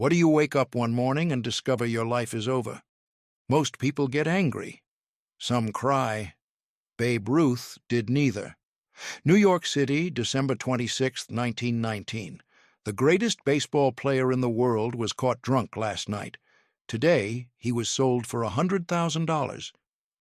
What do you wake up one morning and discover your life is over? Most people get angry. Some cry. Babe Ruth did neither. New York City, December 26, 1919. The greatest baseball player in the world was caught drunk last night. Today, he was sold for $100,000.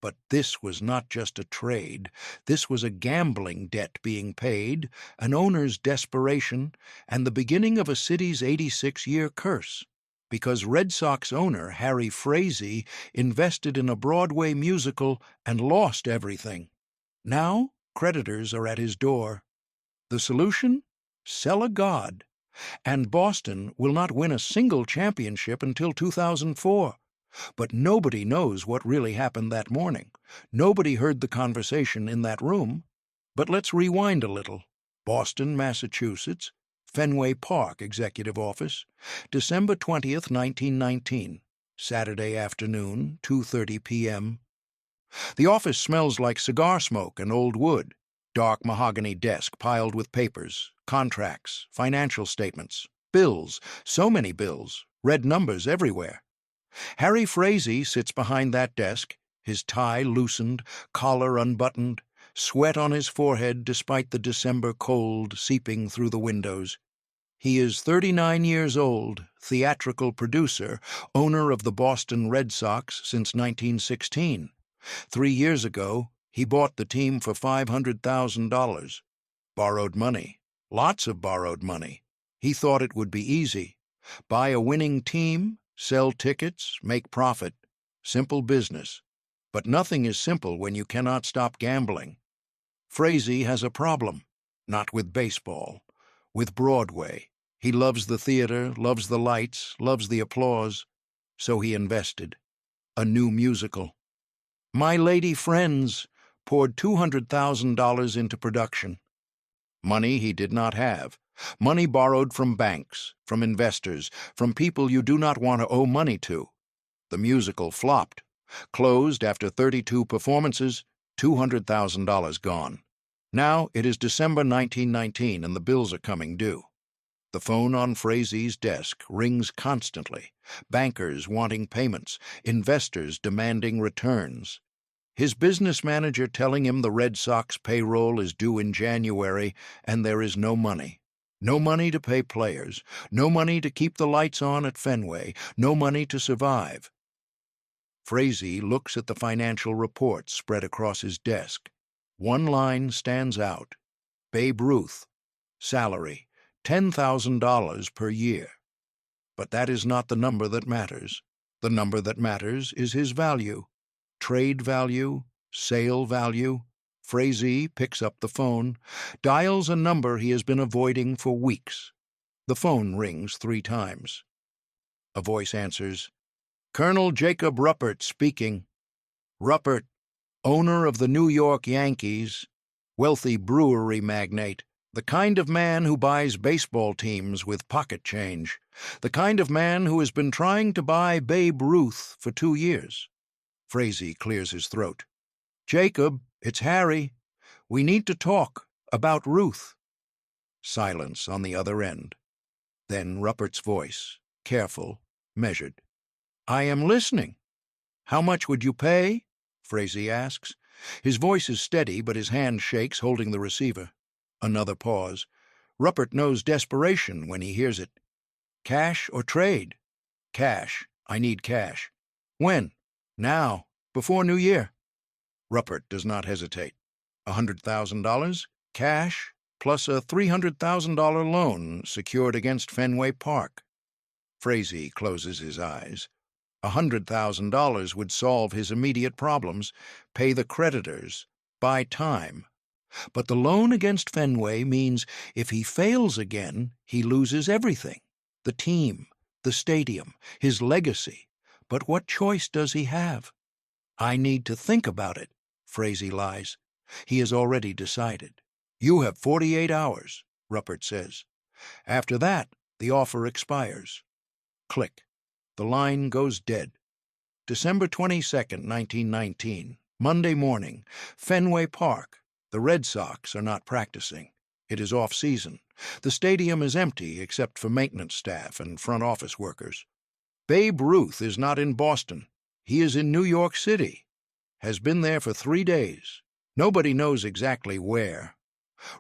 But this was not just a trade. This was a gambling debt being paid, an owner's desperation, and the beginning of a city's 86-year curse. Because Red Sox owner Harry Frazee invested in a Broadway musical and lost everything. Now, creditors are at his door. The solution? Sell a god. And Boston will not win a single championship until 2004. But nobody knows what really happened that morning. Nobody heard the conversation in that room. But let's rewind a little. Boston, Massachusetts, Fenway Park Executive Office, December 20th, 1919, Saturday afternoon, 2:30 p.m. The office smells like cigar smoke and old wood. Dark mahogany desk piled with papers, contracts, financial statements, bills, so many bills, red numbers everywhere. Harry Frazee sits behind that desk, his tie loosened, collar unbuttoned, sweat on his forehead despite the December cold seeping through the windows. He is 39 years old, theatrical producer, owner of the Boston Red Sox since 1916. 3 years ago, he bought the team for $500,000. Borrowed money. Lots of borrowed money. He thought it would be easy. Buy a winning team, sell tickets, make profit. Simple business. But nothing is simple when you cannot stop gambling. Frazee has a problem. Not with baseball. With Broadway. He loves the theater, loves the lights, loves the applause. So he invested. A new musical. My Lady Friends poured $200,000 into production. Money he did not have. Money borrowed from banks, from investors, from people you do not want to owe money to. The musical flopped. Closed after 32 performances, $200,000 gone. Now it is December 1919 and the bills are coming due. The phone on Frazee's desk rings constantly. Bankers wanting payments, investors demanding returns. His business manager telling him the Red Sox payroll is due in January and there is no money. No money to pay players, no money to keep the lights on at Fenway, no money to survive. Frazee looks at the financial reports spread across his desk. One line stands out. Babe Ruth. Salary, $10,000 per year. But that is not the number that matters. The number that matters is his value. Trade value, sale value. Frazee picks up the phone, dials a number he has been avoiding for weeks. The phone rings 3 times. A voice answers, Colonel Jacob Ruppert speaking. Ruppert, owner of the New York Yankees, wealthy brewery magnate, the kind of man who buys baseball teams with pocket change, the kind of man who has been trying to buy Babe Ruth for 2 years. Frazee clears his throat. Jacob, it's Harry. We need to talk about Ruth. Silence on the other end. Then Ruppert's voice, careful, measured. I am listening. How much would you pay? Frazee asks. His voice is steady, but his hand shakes, holding the receiver. Another pause. Ruppert knows desperation when he hears it. Cash or trade? Cash. I need cash. When? Now. Before New Year. Ruppert does not hesitate. $100,000? Cash, plus a $300,000 loan secured against Fenway Park. Frazee closes his eyes. $100,000 would solve his immediate problems, pay the creditors, buy time. But the loan against Fenway means if he fails again, he loses everything. The team, the stadium, his legacy. But what choice does he have? I need to think about it, Frazee lies. He has already decided. You have 48 hours, Ruppert says. After that, the offer expires. Click. The line goes dead. December 22nd, 1919, Monday morning, Fenway Park. The Red Sox are not practicing. It is off-season. The stadium is empty except for maintenance staff and front office workers. Babe Ruth is not in Boston. He is in New York City. Has been there for 3 days. Nobody knows exactly where.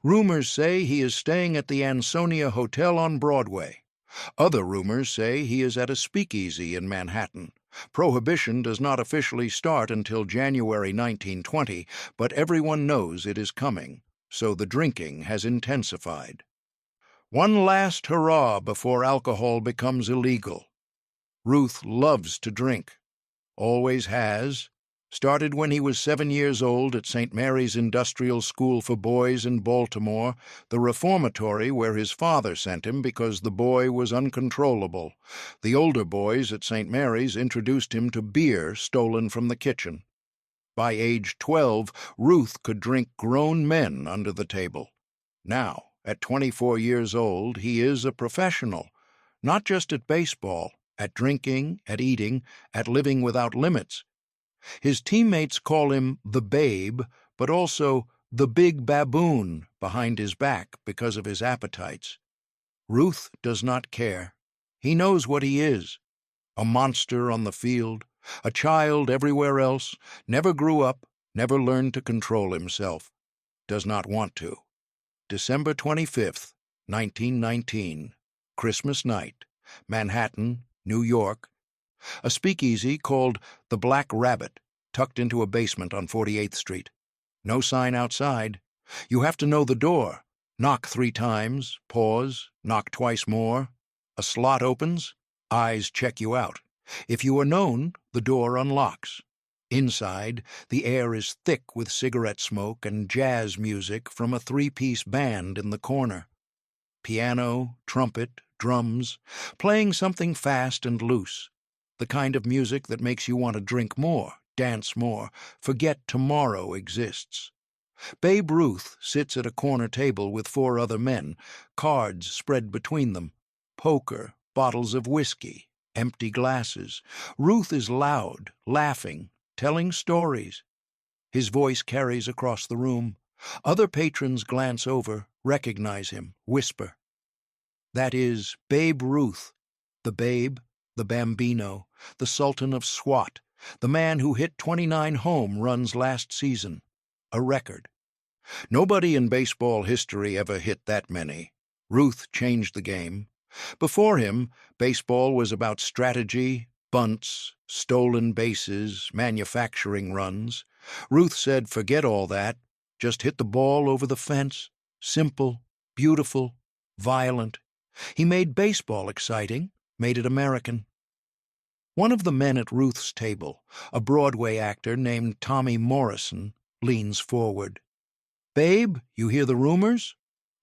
Rumors say he is staying at the Ansonia Hotel on Broadway. Other rumors say he is at a speakeasy in Manhattan. Prohibition does not officially start until January 1920, but everyone knows it is coming, so the drinking has intensified. One last hurrah before alcohol becomes illegal. Ruth loves to drink. Always has. Started when he was 7 years old at St. Mary's Industrial School for Boys in Baltimore, the reformatory where his father sent him because the boy was uncontrollable. The older boys at St. Mary's introduced him to beer stolen from the kitchen. By age 12, Ruth could drink grown men under the table. Now, at 24 years old, he is a professional, not just at baseball, at drinking, at eating, at living without limits. His teammates call him the Babe, but also the Big Baboon behind his back because of his appetites. Ruth does not care. He knows what he is. A monster on the field, a child everywhere else, never grew up, never learned to control himself. Does not want to. December 25th, 1919, Christmas night, Manhattan, New York. A speakeasy called the Black Rabbit, tucked into a basement on 48th Street. No sign outside. You have to know the door. Knock 3 times, pause, knock twice more. A slot opens, eyes check you out. If you are known, the door unlocks. Inside, the air is thick with cigarette smoke and jazz music from a 3-piece band in the corner. Piano, trumpet, drums, playing something fast and loose. The kind of music that makes you want to drink more, dance more, forget tomorrow exists. Babe Ruth sits at a corner table with 4 other men, cards spread between them, poker, bottles of whiskey, empty glasses. Ruth is loud, laughing, telling stories. His voice carries across the room. Other patrons glance over, recognize him, whisper. That is Babe Ruth, the Babe, the Bambino, the Sultan of Swat, the man who hit 29 home runs last season. A record. Nobody in baseball history ever hit that many. Ruth changed the game. Before him, baseball was about strategy, bunts, stolen bases, manufacturing runs. Ruth said, forget all that. Just hit the ball over the fence. Simple, beautiful, violent. He made baseball exciting, made it American. One of the men at Ruth's table, a Broadway actor named Tommy Morrison, leans forward. Babe, you hear the rumors?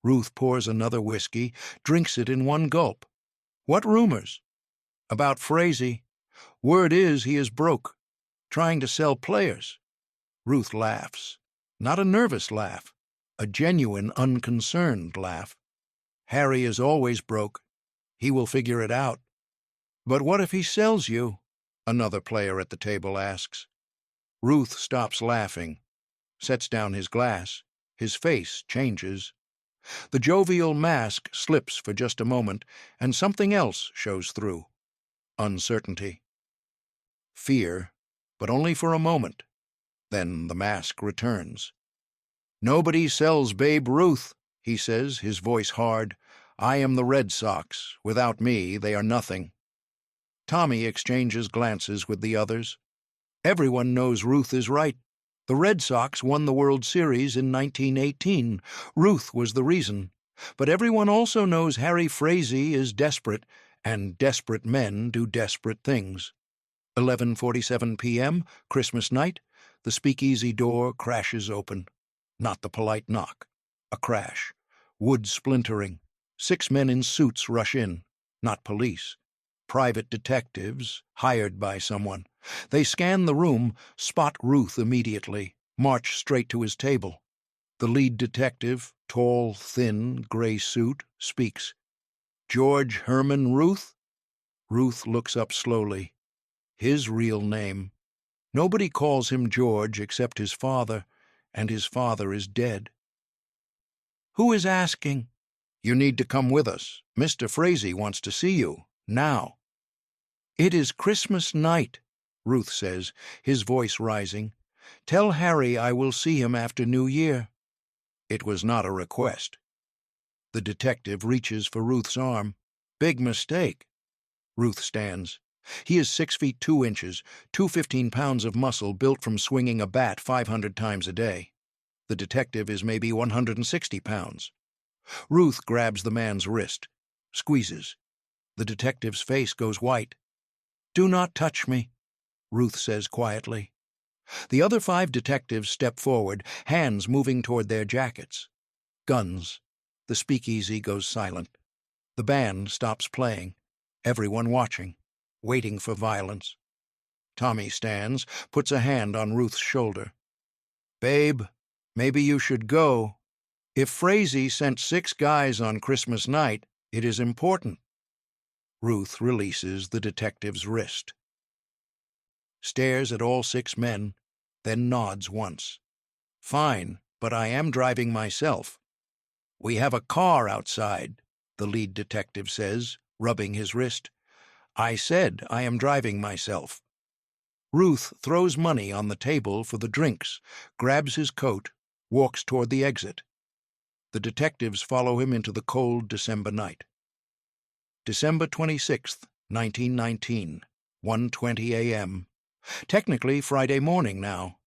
Ruth pours another whiskey, drinks it in one gulp. What rumors? About Frazee. Word is he is broke, trying to sell players. Ruth laughs. Not a nervous laugh, a genuine, unconcerned laugh. Harry is always broke. He will figure it out. But what if he sells you? Another player at the table asks. Ruth stops laughing, sets down his glass. His face changes. The jovial mask slips for just a moment, and something else shows through. Uncertainty. Fear, but only for a moment. Then the mask returns. Nobody sells Babe Ruth, he says, his voice hard. I am the Red Sox. Without me, they are nothing. Tommy exchanges glances with the others. Everyone knows Ruth is right. The Red Sox won the World Series in 1918. Ruth was the reason. But everyone also knows Harry Frazee is desperate, and desperate men do desperate things. 11:47 p.m., Christmas night, the speakeasy door crashes open. Not the polite knock. A crash. Wood splintering. 6 men in suits rush in. Not police. Private detectives, hired by someone. They scan the room, spot Ruth immediately, march straight to his table. The lead detective, tall, thin, gray suit, speaks. George Herman Ruth? Ruth looks up slowly. His real name. Nobody calls him George except his father, and his father is dead. Who is asking? You need to come with us. Mr. Frazee wants to see you, now. It is Christmas night, Ruth says, his voice rising. Tell Harry I will see him after New Year. It was not a request. The detective reaches for Ruth's arm. Big mistake. Ruth stands. He is 6 feet 2 inches, 215 pounds of muscle built from swinging a bat 500 times a day. The detective is maybe 160 pounds. Ruth grabs the man's wrist, squeezes. The detective's face goes white. Do not touch me, Ruth says quietly. The other 5 detectives step forward, hands moving toward their jackets. Guns. The speakeasy goes silent. The band stops playing. Everyone watching, waiting for violence. Tommy stands, puts a hand on Ruth's shoulder. Babe, maybe you should go. If Frazee sent 6 guys on Christmas night, it is important. Ruth releases the detective's wrist. Stares at all 6 men, then nods once. Fine, but I am driving myself. We have a car outside, the lead detective says, rubbing his wrist. I said I am driving myself. Ruth throws money on the table for the drinks, grabs his coat, walks toward the exit. The detectives follow him into the cold December night. December 26th, 1919, 1:20 a.m. Technically Friday morning now.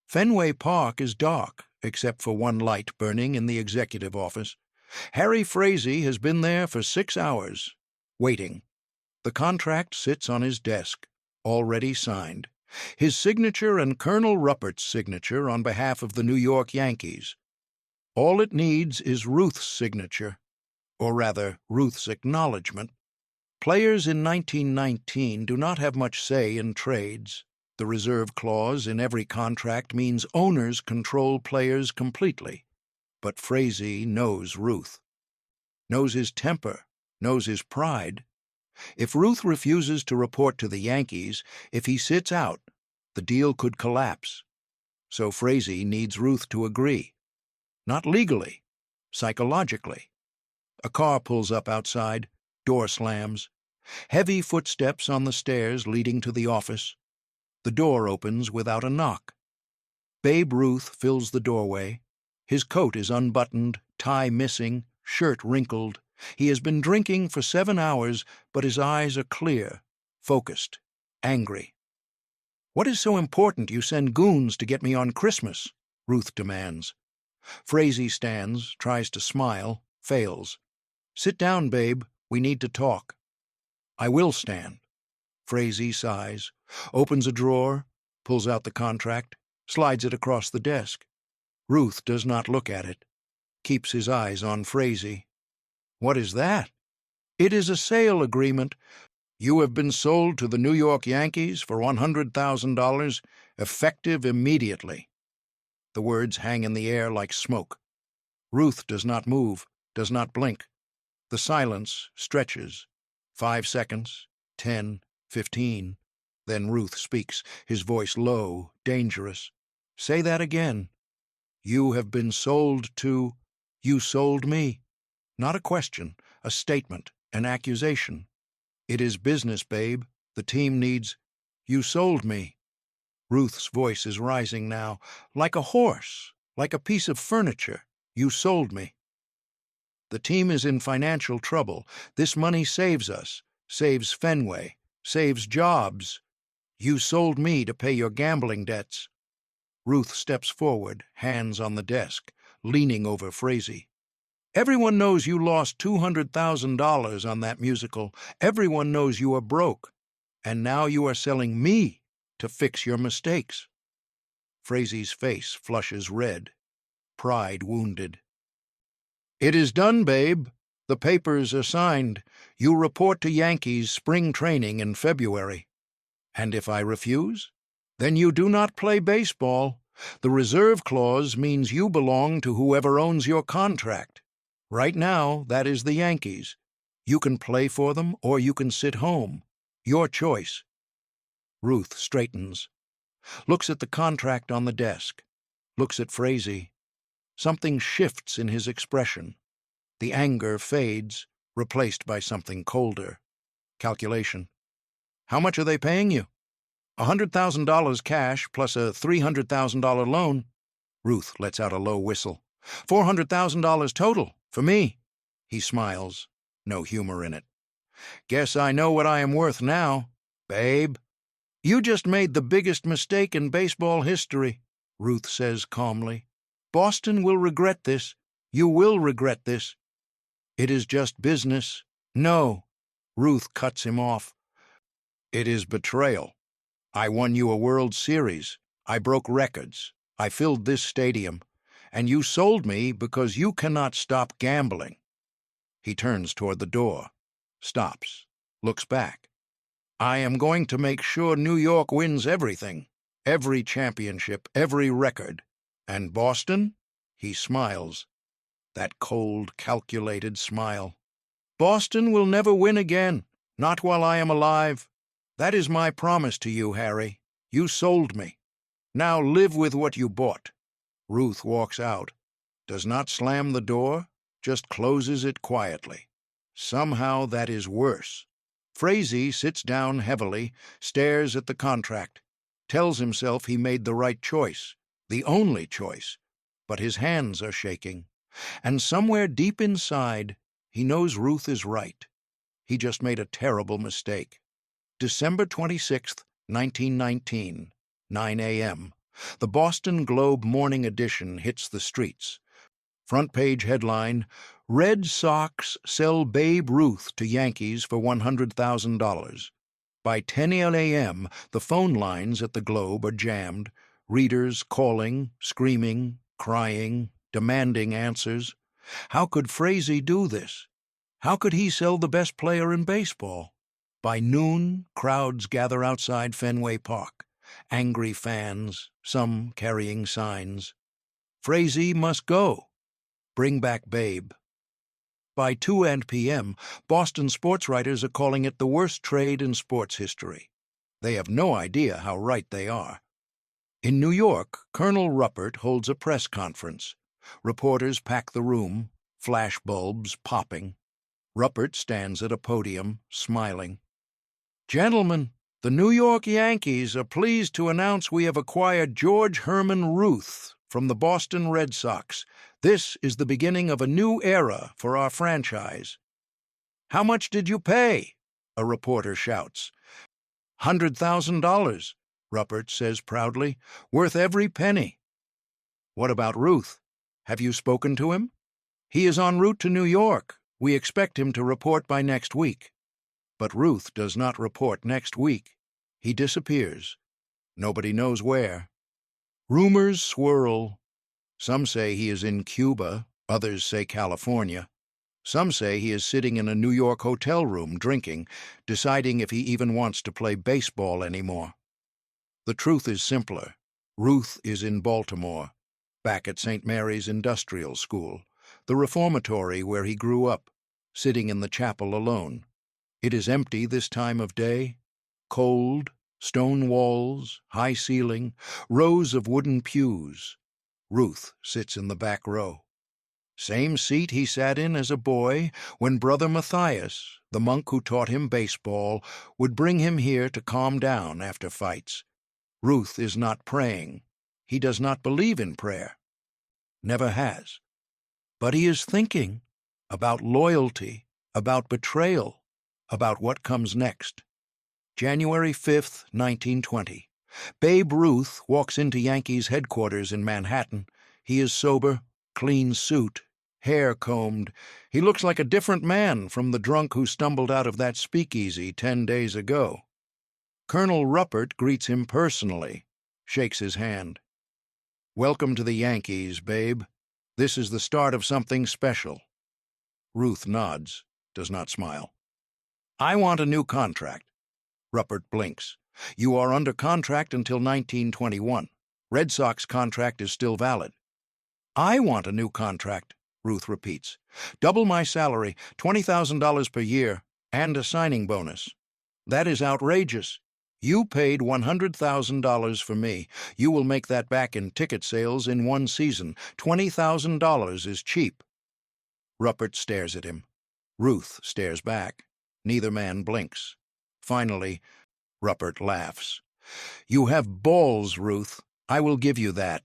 Fenway Park is dark, except for one light burning in the executive office. Harry Frazee has been there for 6 hours, waiting. The contract sits on his desk, already signed. His signature and Colonel Ruppert's signature on behalf of the New York Yankees. All it needs is Ruth's signature, or rather, Ruth's acknowledgement. Players in 1919 do not have much say in trades. The reserve clause in every contract means owners control players completely. But Frazee knows Ruth. Knows his temper, knows his pride. If Ruth refuses to report to the Yankees, if he sits out, the deal could collapse. So Frazee needs Ruth to agree. Not legally, psychologically. A car pulls up outside, door slams. Heavy footsteps on the stairs leading to the office. The door opens without a knock. Babe Ruth fills the doorway. His coat is unbuttoned, tie missing, shirt wrinkled. He has been drinking for 7 hours, but his eyes are clear, focused, angry. What is so important you send goons to get me on Christmas? Ruth demands. Frazee stands, tries to smile, fails. Sit down, babe. We need to talk. I will stand. Frazee sighs, opens a drawer, pulls out the contract, slides it across the desk. Ruth does not look at it, keeps his eyes on Frazee. What is that? It is a sale agreement. You have been sold to the New York Yankees for $100,000, effective immediately. The words hang in the air like smoke. Ruth does not move, does not blink. The silence stretches. 5 seconds, 10, 15. Then Ruth speaks, his voice low, dangerous. Say that again. You have been sold to... You sold me. Not a question, a statement, an accusation. It is business, babe. The team needs... You sold me. Ruth's voice is rising now, like a horse, like a piece of furniture. You sold me. The team is in financial trouble. This money saves us, saves Fenway, saves jobs. You sold me to pay your gambling debts. Ruth steps forward, hands on the desk, leaning over Frazee. Everyone knows you lost $200,000 on that musical. Everyone knows you are broke. And now you are selling me to fix your mistakes. Frazee's face flushes red, pride wounded. It is done, babe. The papers are signed. You report to Yankees spring training in February. And if I refuse? Then you do not play baseball. The reserve clause means you belong to whoever owns your contract. Right now, that is the Yankees. You can play for them or you can sit home. Your choice. Ruth straightens, looks at the contract on the desk, looks at Frazee. Something shifts in his expression. The anger fades, replaced by something colder. Calculation. How much are they paying you? $100,000 cash plus a $300,000 loan. Ruth lets out a low whistle. $400,000 total, for me. He smiles. No humor in it. Guess I know what I am worth now, babe. You just made the biggest mistake in baseball history, Ruth says calmly. Boston will regret this. You will regret this. It is just business. No. Ruth cuts him off. It is betrayal. I won you a World Series. I broke records. I filled this stadium. And you sold me because you cannot stop gambling. He turns toward the door, stops, looks back. I am going to make sure New York wins everything, every championship, every record. And Boston? He smiles. That cold, calculated smile. Boston will never win again, not while I am alive. That is my promise to you, Harry. You sold me. Now live with what you bought. Ruth walks out, does not slam the door, just closes it quietly. Somehow that is worse. Frazee sits down heavily, stares at the contract, tells himself he made the right choice, the only choice, but his hands are shaking. And somewhere deep inside, he knows Ruth is right. He just made a terrible mistake. December 26th, 1919, 9 a.m. The Boston Globe morning edition hits the streets. Front page headline, Red Sox sell Babe Ruth to Yankees for $100,000. By 10 a.m., the phone lines at the Globe are jammed, readers calling, screaming, crying, demanding answers. How could Frazee do this? How could he sell the best player in baseball? By noon, crowds gather outside Fenway Park. Angry fans, some carrying signs. Frazee must go. Bring back Babe. By 2 p.m., Boston sports writers are calling it the worst trade in sports history. They have no idea how right they are. In New York, Colonel Ruppert holds a press conference. Reporters pack the room, flash bulbs popping. Ruppert stands at a podium, smiling. Gentlemen, the New York Yankees are pleased to announce we have acquired George Herman Ruth from the Boston Red Sox. This is the beginning of a new era for our franchise. How much did you pay? A reporter shouts. $100,000, Ruppert says proudly, worth every penny. What about Ruth? Have you spoken to him? He is en route to New York. We expect him to report by next week. But Ruth does not report next week. He disappears. Nobody knows where. Rumors swirl. Some say he is in Cuba, others say California. Some say he is sitting in a New York hotel room drinking, deciding if he even wants to play baseball anymore. The truth is simpler. Ruth is in Baltimore, back at St. Mary's Industrial School, the reformatory where he grew up, sitting in the chapel alone. It is empty this time of day, cold, stone walls, high ceiling, rows of wooden pews. Ruth sits in the back row. Same seat he sat in as a boy when Brother Matthias, the monk who taught him baseball, would bring him here to calm down after fights. Ruth is not praying. He does not believe in prayer. Never has. But he is thinking about loyalty, about betrayal, about what comes next. January 5th, 1920. Babe Ruth walks into Yankees headquarters in Manhattan. He is sober, clean suit, hair combed. He looks like a different man from the drunk who stumbled out of that speakeasy 10 days ago. Colonel Ruppert greets him personally, shakes his hand. Welcome to the Yankees, Babe. This is the start of something special. Ruth nods, does not smile. I want a new contract. Ruppert blinks. You are under contract until 1921. Red Sox contract is still valid. I want a new contract, Ruth repeats. Double my salary, $20,000 per year, and a signing bonus. That is outrageous. You paid $100,000 for me. You will make that back in ticket sales in one season. $20,000 is cheap. Ruppert stares at him. Ruth stares back. Neither man blinks. Finally, Ruppert laughs. "You have balls, Ruth. I will give you that.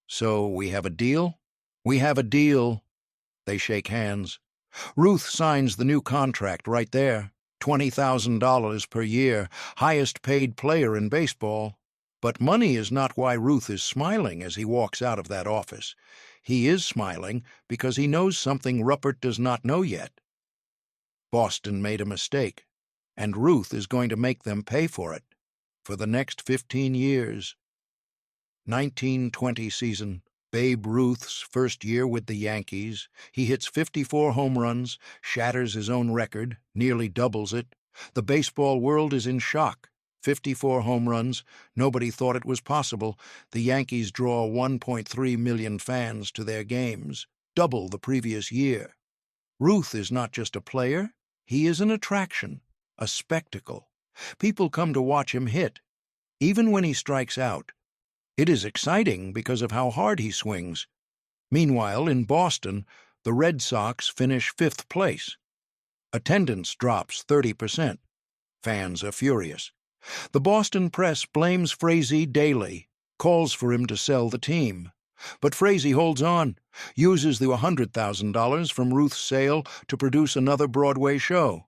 So we have a deal?" "We have a deal." They shake hands. Ruth signs the new contract right there. $20,000 per year, highest paid player in baseball. But money is not why Ruth is smiling as he walks out of that office. He is smiling because he knows something Ruppert does not know yet. Boston made a mistake, and Ruth is going to make them pay for it for the next 15 years. 1920 season. Babe Ruth's first year with the Yankees. He hits 54 home runs, shatters his own record, nearly doubles it. The baseball world is in shock. 54 home runs. Nobody thought it was possible. The Yankees draw 1.3 million fans to their games, double the previous year. Ruth is not just a player. He is an attraction, a spectacle. People come to watch him hit. Even when he strikes out, it is exciting because of how hard he swings. Meanwhile, in Boston, the Red Sox finish 5th place. Attendance drops 30%. Fans are furious. The Boston press blames Frazee daily, calls for him to sell the team. But Frazee holds on, uses the $100,000 from Ruth's sale to produce another Broadway show.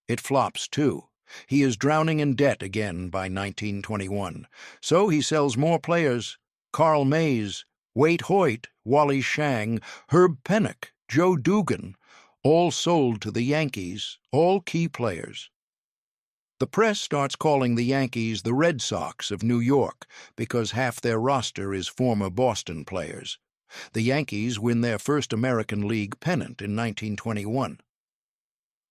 It flops, too. He is drowning in debt again by 1921. So he sells more players. Carl Mays, Waite Hoyt, Wally Shang, Herb Pennock, Joe Dugan, all sold to the Yankees, all key players. The press starts calling the Yankees the Red Sox of New York because half their roster is former Boston players. The Yankees win their first American League pennant in 1921.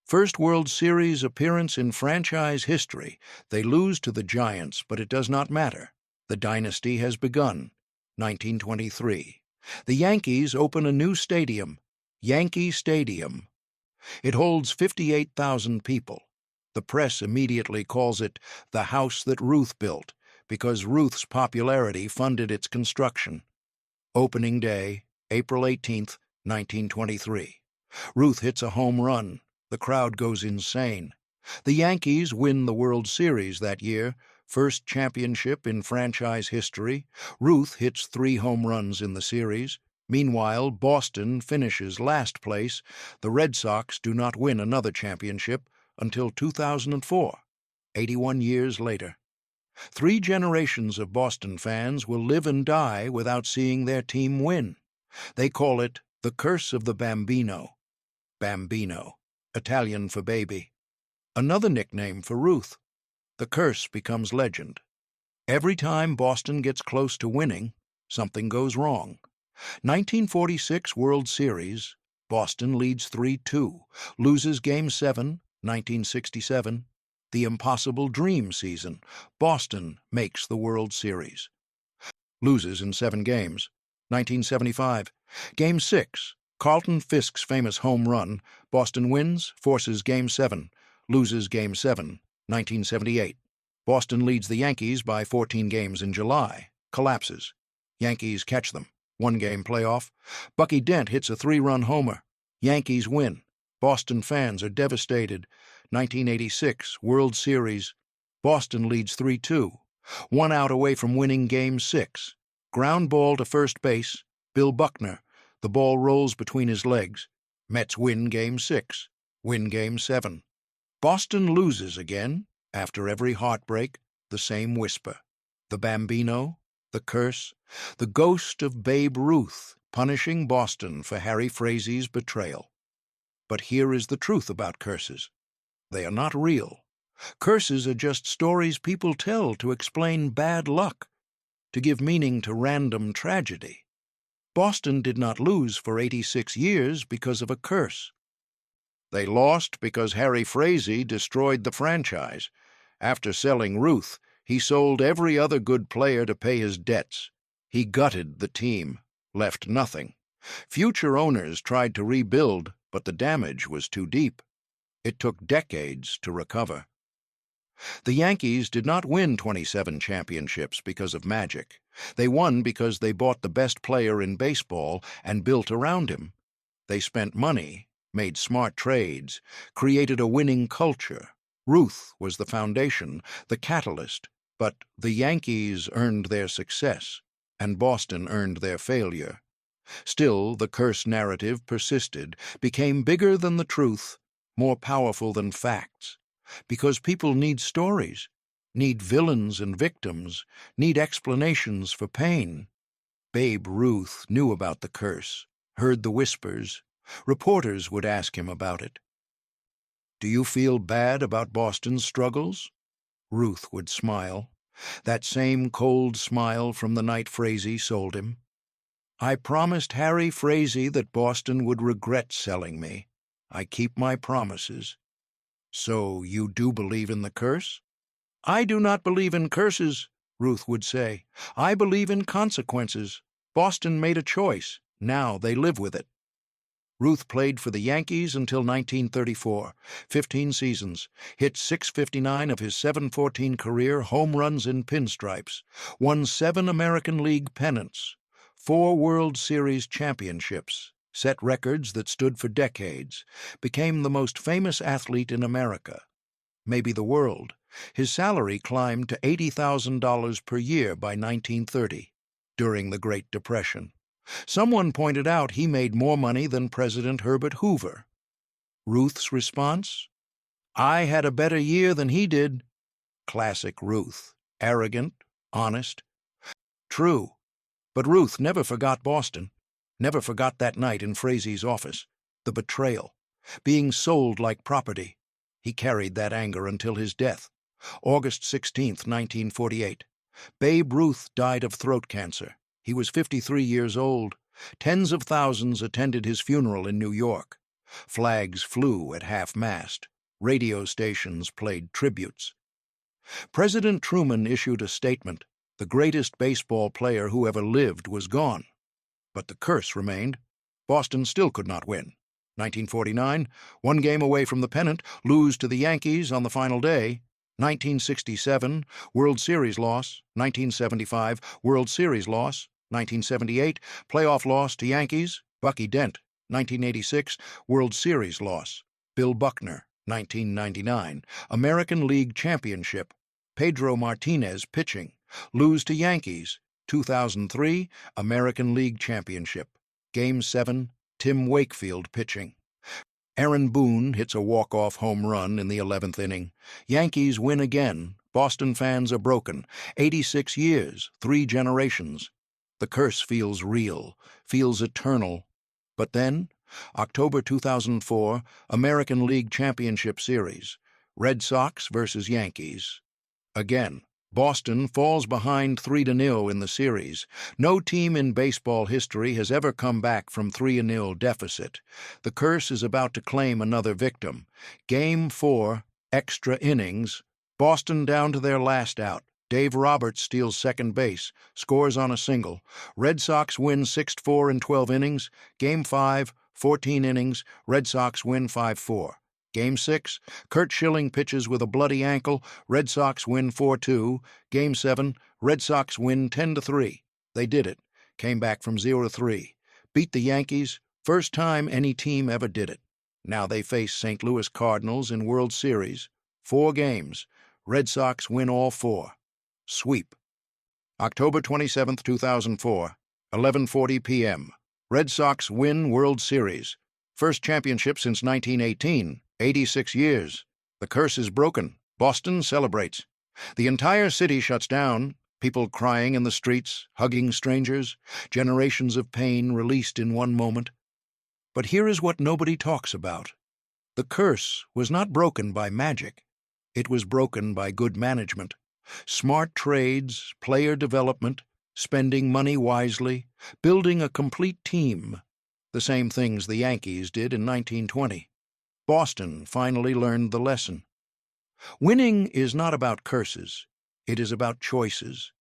First World Series appearance in franchise history. They lose to the Giants, but it does not matter. The dynasty has begun. 1923. The Yankees open a new stadium, Yankee Stadium. It holds 58,000 people. The press immediately calls it the house that Ruth built because Ruth's popularity funded its construction. Opening day, April 18, 1923. Ruth hits a home run. The crowd goes insane. The Yankees win the World Series that year, first championship in franchise history. Ruth hits 3 home runs in the series. Meanwhile, Boston finishes last place. The Red Sox do not win another championship until 2004, 81 years later. 3 generations of Boston fans will live and die without seeing their team win. They call it the curse of the Bambino. Bambino, Italian for baby. Another nickname for Ruth. The curse becomes legend. Every time Boston gets close to winning, something goes wrong. 1946 World Series, Boston leads 3-2, loses Game 7, 1967. The impossible dream season, Boston makes the World Series. Loses in 7 games. 1975. Game 6, Carlton Fisk's famous home run. Boston wins, forces Game 7, loses Game 7, 1978. Boston leads the Yankees by 14 games in July, collapses. Yankees catch them. 1-game playoff. Bucky Dent hits a 3-run homer. Yankees win. Boston fans are devastated. 1986 World Series. Boston leads 3-2. 1 out away from winning Game 6. Ground ball to first base. Bill Buckner. The ball rolls between his legs. Mets win Game 6. Win Game 7. Boston loses again. After every heartbreak, the same whisper. The Bambino, the curse, the ghost of Babe Ruth punishing Boston for Harry Frazee's betrayal. But here is the truth about curses. They are not real. Curses are just stories people tell to explain bad luck, to give meaning to random tragedy. Boston did not lose for 86 years because of a curse. They lost because Harry Frazee destroyed the franchise. After selling Ruth, he sold every other good player to pay his debts. He gutted the team, left nothing. Future owners tried to rebuild, but the damage was too deep. It took decades to recover. The Yankees did not win 27 championships because of magic. They won because they bought the best player in baseball and built around him. They spent money, made smart trades, created a winning culture. Ruth was the foundation, the catalyst, but the Yankees earned their success, and Boston earned their failure. Still, the curse narrative persisted, became bigger than the truth, more powerful than facts. Because people need stories, need villains and victims, need explanations for pain. Babe Ruth knew about the curse, heard the whispers. Reporters would ask him about it. "Do you feel bad about Boston's struggles?" Ruth would smile, that same cold smile from the night Frazee sold him. "I promised Harry Frazee that Boston would regret selling me. I keep my promises." "So you do believe in the curse?" "I do not believe in curses," Ruth would say. "I believe in consequences. Boston made a choice. Now they live with it." Ruth played for the Yankees until 1934, 15 seasons, hit .659 of his .714 career, home runs in pinstripes, won 7 American League pennants, 4 World Series championships, set records that stood for decades, became the most famous athlete in America, maybe the world. His salary climbed to $80,000 per year by 1930, during the Great Depression. Someone pointed out he made more money than President Herbert Hoover. Ruth's response? "I had a better year than he did." Classic Ruth. Arrogant, honest. True. But Ruth never forgot Boston. Never forgot that night in Frazee's office. The betrayal. Being sold like property. He carried that anger until his death. August 16, 1948. Babe Ruth died of throat cancer. He was 53 years old. Tens of thousands attended his funeral in New York. Flags flew at half-mast. Radio stations played tributes. President Truman issued a statement. The greatest baseball player who ever lived was gone. But the curse remained. Boston still could not win. 1949, 1 game away from the pennant, lose to the Yankees on the final day. 1967, World Series loss. 1975, World Series loss. 1978, playoff loss to Yankees, Bucky Dent. 1986, World Series loss. Bill Buckner. 1999, American League Championship. Pedro Martinez pitching. Lose to Yankees. 2003, American League Championship. Game 7, Tim Wakefield pitching. Aaron Boone hits a walk-off home run in the 11th inning. Yankees win again. Boston fans are broken. 86 years, 3 generations. The curse feels real, feels eternal. But then, October 2004, American League Championship Series. Red Sox versus Yankees. Again, Boston falls behind 3-0 in the series. No team in baseball history has ever come back from 3-0 deficit. The curse is about to claim another victim. Game 4, extra innings. Boston down to their last out. Dave Roberts steals second base, scores on a single. Red Sox win 6-4 in 12 innings. Game 5, 14 innings. Red Sox win 5-4. Game 6, Curt Schilling pitches with a bloody ankle. Red Sox win 4-2. Game 7, Red Sox win 10-3. They did it. Came back from 0-3. Beat the Yankees. First time any team ever did it. Now they face St. Louis Cardinals in World Series. 4 games. Red Sox win all 4. Sweep. October 27, 2004, 11:40 p.m. Red Sox win World Series. First championship since 1918. 86 years. The curse is broken. Boston celebrates. The entire city shuts down. People crying in the streets, hugging strangers. Generations of pain released in one moment. But here is what nobody talks about. The curse was not broken by magic. It was broken by good management. Smart trades, player development, spending money wisely, building a complete team. The same things the Yankees did in 1920. Boston finally learned the lesson. Winning is not about curses. It is about choices.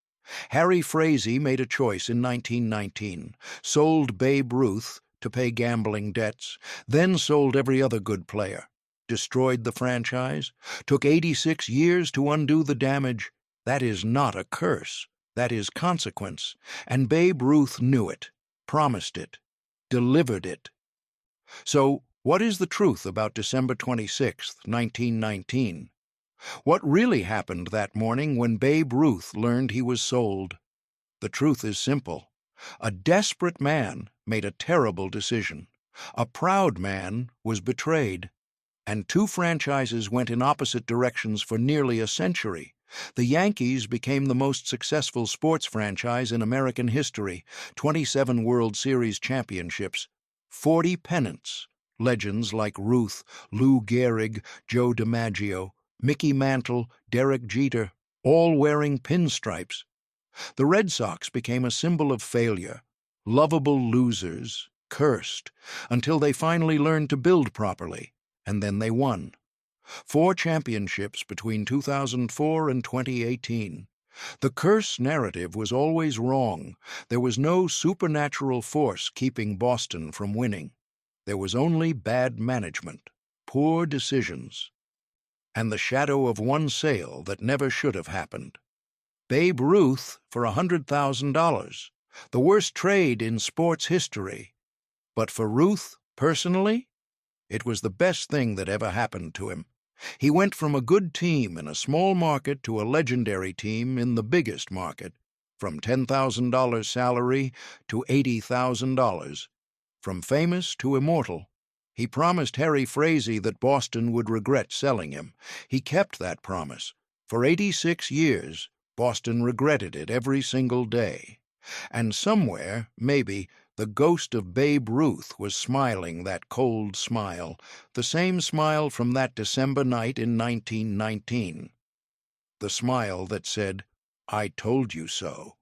Harry Frazee made a choice in 1919, sold Babe Ruth to pay gambling debts, then sold every other good player, destroyed the franchise, took 86 years to undo the damage. That is not a curse. That is consequence. And Babe Ruth knew it, promised it, delivered it. So, what is the truth about December 26th, 1919? What really happened that morning when Babe Ruth learned he was sold? The truth is simple. A desperate man made a terrible decision. A proud man was betrayed. And two franchises went in opposite directions for nearly a century. The Yankees became the most successful sports franchise in American history, 27 World Series championships, 40 pennants. Legends like Ruth, Lou Gehrig, Joe DiMaggio, Mickey Mantle, Derek Jeter, all wearing pinstripes. The Red Sox became a symbol of failure, lovable losers, cursed, until they finally learned to build properly, and then they won. 4 championships between 2004 and 2018. The curse narrative was always wrong. There was no supernatural force keeping Boston from winning. There was only bad management, poor decisions, and the shadow of one sale that never should have happened. Babe Ruth for $100,000, the worst trade in sports history. But for Ruth, personally, it was the best thing that ever happened to him. He went from a good team in a small market to a legendary team in the biggest market, from $10,000 salary to $80,000, from famous to immortal. He promised Harry Frazee that Boston would regret selling him. He kept that promise. For 86 years, Boston regretted it every single day. And somewhere, maybe, the ghost of Babe Ruth was smiling that cold smile, the same smile from that December night in 1919. The smile that said, "I told you so."